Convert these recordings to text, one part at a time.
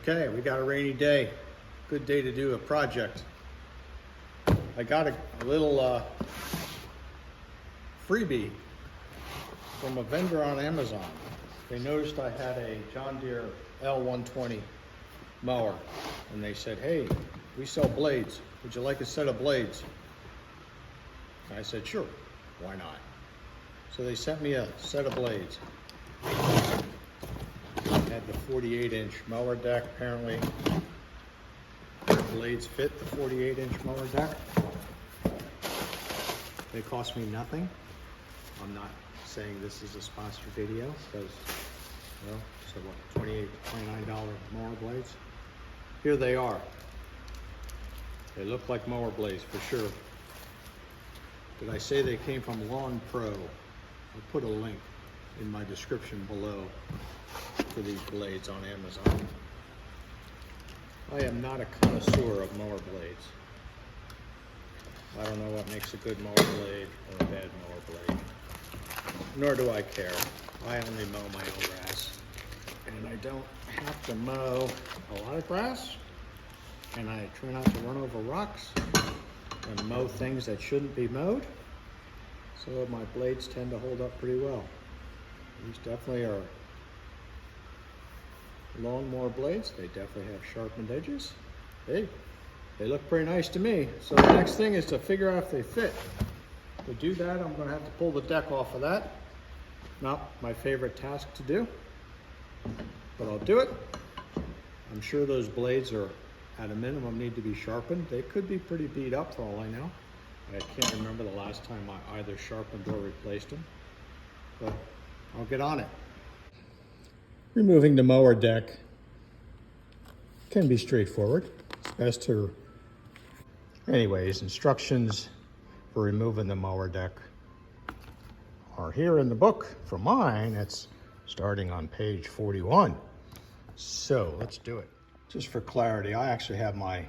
Okay, we got a rainy day. Good day to do a project. I got a little freebie from a vendor on Amazon. They noticed I had a John Deere L120 mower, and they said, "Hey, we sell blades. Would you like a set of blades?" And I said, "Sure, why not?" So they sent me a set of blades. Had the 48-inch mower deck. Apparently the blades fit the 48-inch mower deck. They cost me nothing. I'm not saying this is a sponsored video because, well, so what, $28 to $29 mower blades. Here they are. They look like mower blades for sure. Did I say they came from LawnPro? I'll put a link in my description below for these blades on Amazon. I am not a connoisseur of mower blades. I don't know what makes a good mower blade or a bad mower blade. Nor do I care. I only mow my own grass. And I don't have to mow a lot of grass. And I try not to run over rocks and mow things that shouldn't be mowed. So my blades tend to hold up pretty well. These definitely are lawnmower blades. They definitely have sharpened edges. Hey, they look pretty nice to me. So the next thing is to figure out if they fit. To do that, I'm going to have to pull the deck off of that. Not my favorite task to do, but I'll do it. I'm sure those blades are at a minimum need to be sharpened. They could be pretty beat up for all I know. I can't remember the last time I either sharpened or replaced them, but I'll get on it. Removing the mower deck can be straightforward. It's best to... Anyways, instructions for removing the mower deck are here in the book. For mine, it's starting on page 41. So let's do it. Just for clarity, I actually have my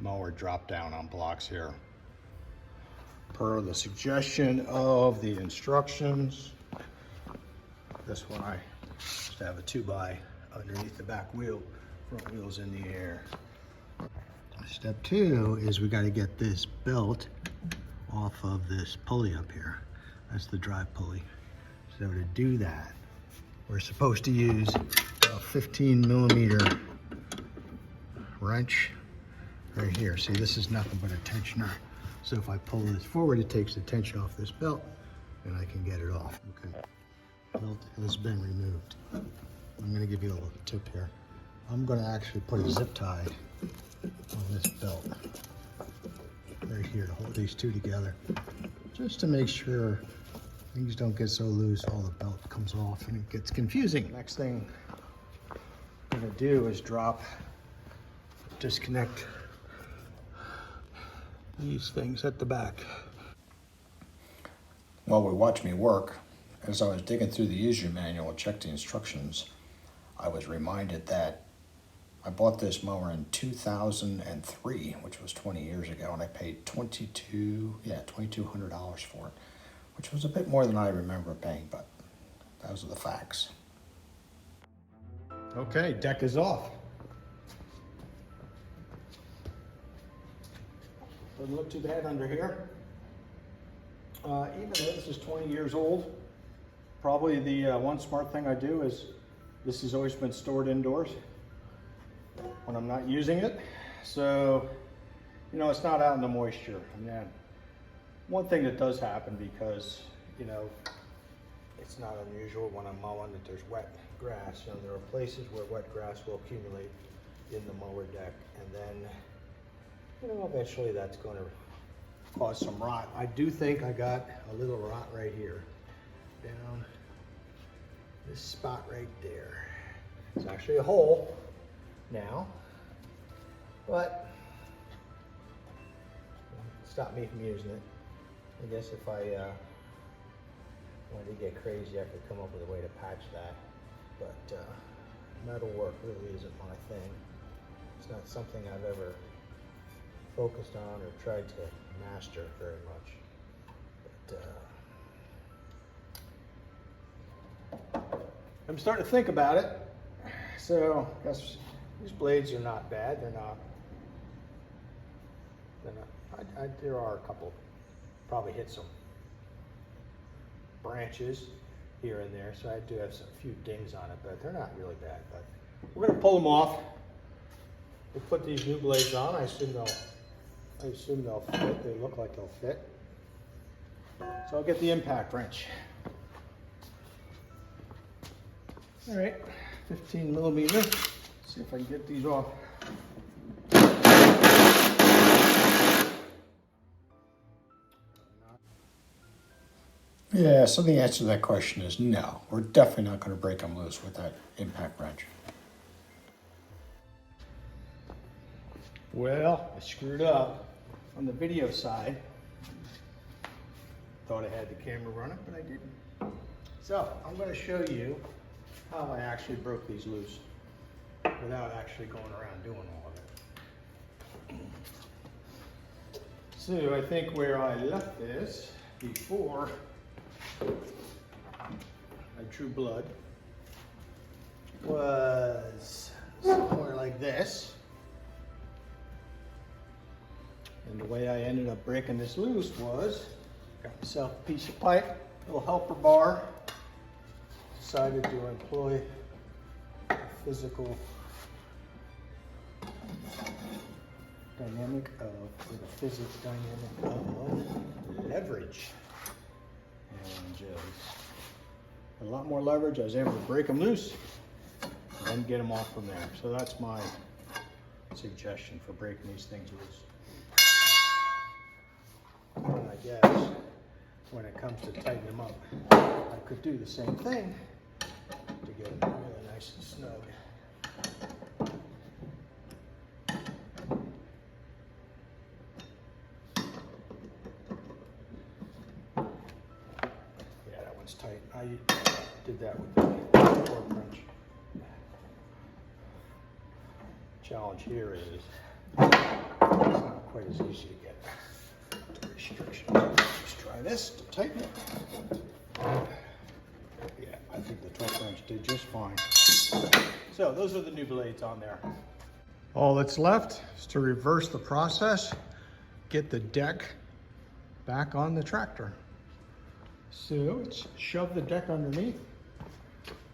mower drop down on blocks here. Per the suggestion of the instructions. This one I just have a 2x underneath the back wheel, front wheel's in the air. Step 2 is we got to get this belt off of this pulley up here. That's the drive pulley. So to do that, we're supposed to use a 15mm wrench right here. See, this is nothing but a tensioner. So if I pull this forward, it takes the tension off this belt and I can get it off. Okay, belt has been removed. I'm gonna give you a little tip here. I'm gonna actually put a zip tie on this belt right here to hold these two together, just to make sure things don't get so loose all the belt comes off and it gets confusing. Next thing I'm gonna do is disconnect these things at the back. While we watch me work, as I was digging through the user manual and checked the instructions, I was reminded that I bought this mower in 2003, which was 20 years ago, and I paid $2,200 for it, which was a bit more than I remember paying, but those are the facts. Okay, deck is off. Doesn't look too bad under here. Even though this is 20 years old, probably the one smart thing I do is this has always been stored indoors when I'm not using it. So, you know, it's not out in the moisture. And then one thing that does happen, because, you know, it's not unusual when I'm mowing that there's wet grass. You know, there are places where wet grass will accumulate in the mower deck, and then, you know, eventually that's going to cause some rot. I do think I got a little rot right here, down this spot right there. It's actually a hole now, but stop me from using it. I guess if I wanted to get crazy, I could come up with a way to patch that, but metal work really isn't my thing. It's not something I've ever focused on or tried to master very much. But I'm starting to think about it. So I guess These blades are not bad. There are a couple, probably hit some branches here and there, so I do have a few dings on it, but they're not really bad. But we're gonna pull them off. We'll put these new blades on. I assume they'll fit. They look like they'll fit. So I'll get the impact wrench. All right, 15 millimeter. See if I can get these off. Yeah, so the answer to that question is no. We're definitely not going to break them loose with that impact wrench. Well, I screwed up on the video side. Thought I had the camera running, but I didn't. So I'm going to show you how I actually broke these loose without actually going around doing all of it. So I think where I left this before I drew blood was somewhere like this. And the way I ended up breaking this loose was, got myself a piece of pipe, a little helper bar, decided to employ the physical dynamic of, the physics dynamic of leverage. And just a lot more leverage. I was able to break them loose and then get them off from there. So that's my suggestion for breaking these things loose. And I guess when it comes to tightening them up, I could do the same thing to get them really nice and snug. Yeah, that one's tight. I did that with the torque wrench. Challenge here is it's not quite as easy to get to restriction. Let's try this to tighten it. Yeah, I think the torque wrench did just fine. So those are the new blades on there. All that's left is to reverse the process, get the deck back on the tractor. So it's shove the deck underneath.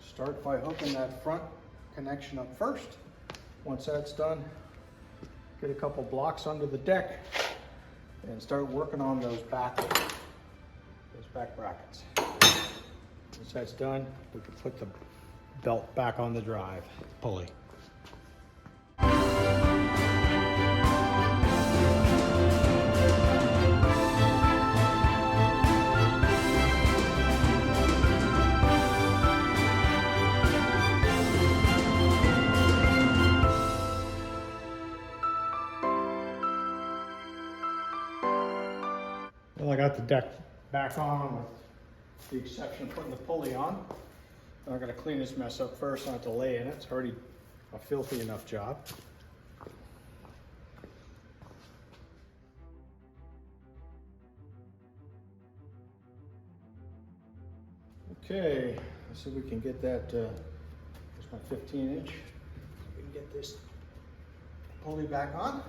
Start by hooking that front connection up first. Once that's done, get a couple blocks under the deck and start working on those back brackets. Once that's done, we can put the belt back on the drive pulley. Well, I got the deck back on with the exception of putting the pulley on. I'm going to clean this mess up first, not to lay in it. It's already a filthy enough job. Okay, so we can get that, here's my 15-inch. We can get this pulley back on.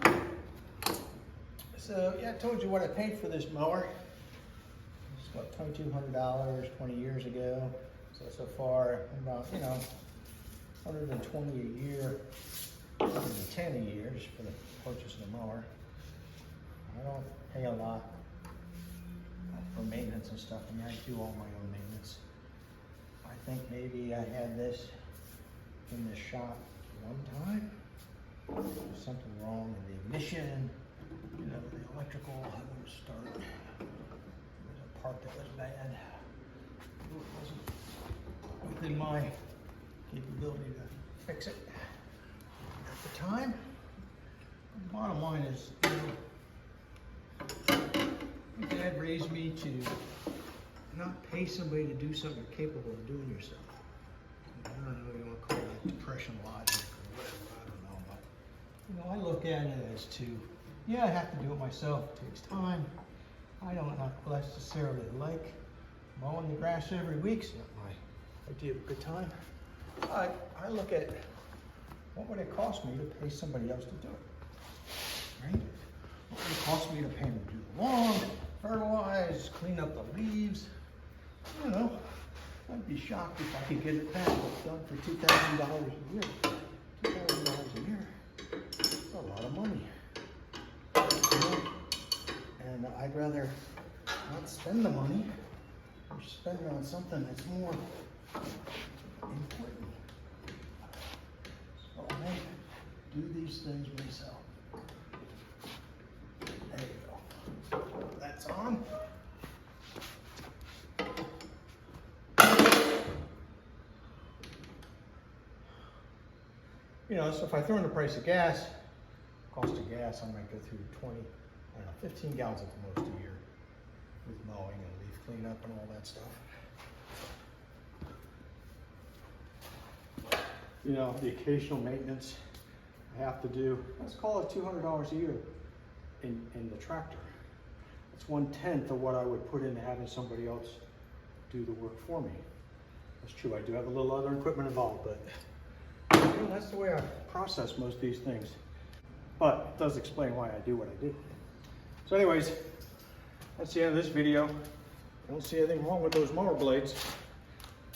So yeah, I told you what I paid for this mower. It's about $2,200 20 years ago. So far about, you know, $120 a year, $110 a year just for the purchase of the mower. I don't pay a lot for maintenance and stuff. I mean, I do all my own maintenance. I think maybe I had this in the shop one time. There was something wrong in the ignition. You know, the electrical wouldn't start. There was a part that was bad. It wasn't within my capability to fix it at the time. The bottom line is, you know, my dad raised me to not pay somebody to do something you're capable of doing yourself. I don't know if you want to call that depression logic or whatever, I don't know, but you know, I look at it as to, yeah, I have to do it myself. It takes time. I don't necessarily like mowing the grass every week. It's not my idea of a good time. I look at what would it cost me to pay somebody else to do it? Right? What would it cost me to pay them to do the lawn, fertilize, clean up the leaves? I don't know. I'd be shocked if I could get it done for $2,000 a year. $2,000 a year. That's a lot of money. And I'd rather not spend the money or spend it on something that's more important. So I do these things myself. There you go. That's on. You know, so if I throw in the price of gas, cost of gas, I might go through 15 gallons at the most a year with mowing and leaf cleanup and all that stuff. You know, the occasional maintenance I have to do, let's call it $200 a year in the tractor. That's 1/10 of what I would put into having somebody else do the work for me. That's true, I do have a little other equipment involved, but you know, that's the way I process most of these things. But it does explain why I do what I do. So anyways, that's the end of this video. I don't see anything wrong with those mower blades.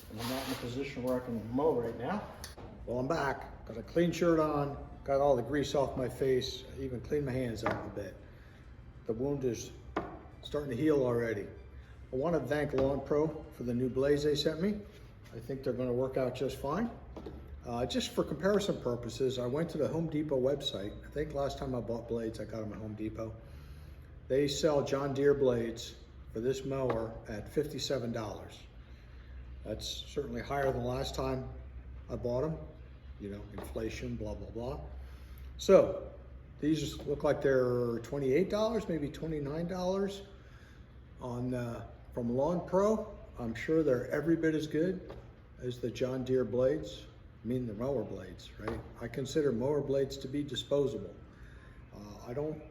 And I'm not in a position where I can mow right now. Well, I'm back. Got a clean shirt on, got all the grease off my face, I even cleaned my hands up a bit. The wound is starting to heal already. I want to thank LawnPro for the new blades they sent me. I think they're going to work out just fine. Just for comparison purposes, I went to the Home Depot website. I think last time I bought blades, I got them at Home Depot. They sell John Deere blades for this mower at $57. That's certainly higher than last time I bought them. You know, inflation, blah, blah, blah. So these look like they're $28, maybe $29 on from LawnPro. I'm sure they're every bit as good as the John Deere blades. I mean the mower blades, right? I consider mower blades to be disposable. I don't,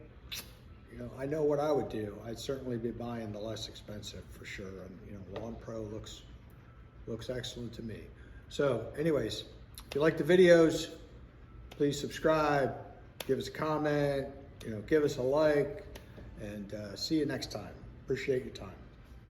you know, I know what I would do. I'd certainly be buying the less expensive for sure. And you know, LawnPro looks excellent to me. So anyways, if you like the videos, please subscribe, give us a comment, you know, give us a like, and see you next time. Appreciate your time.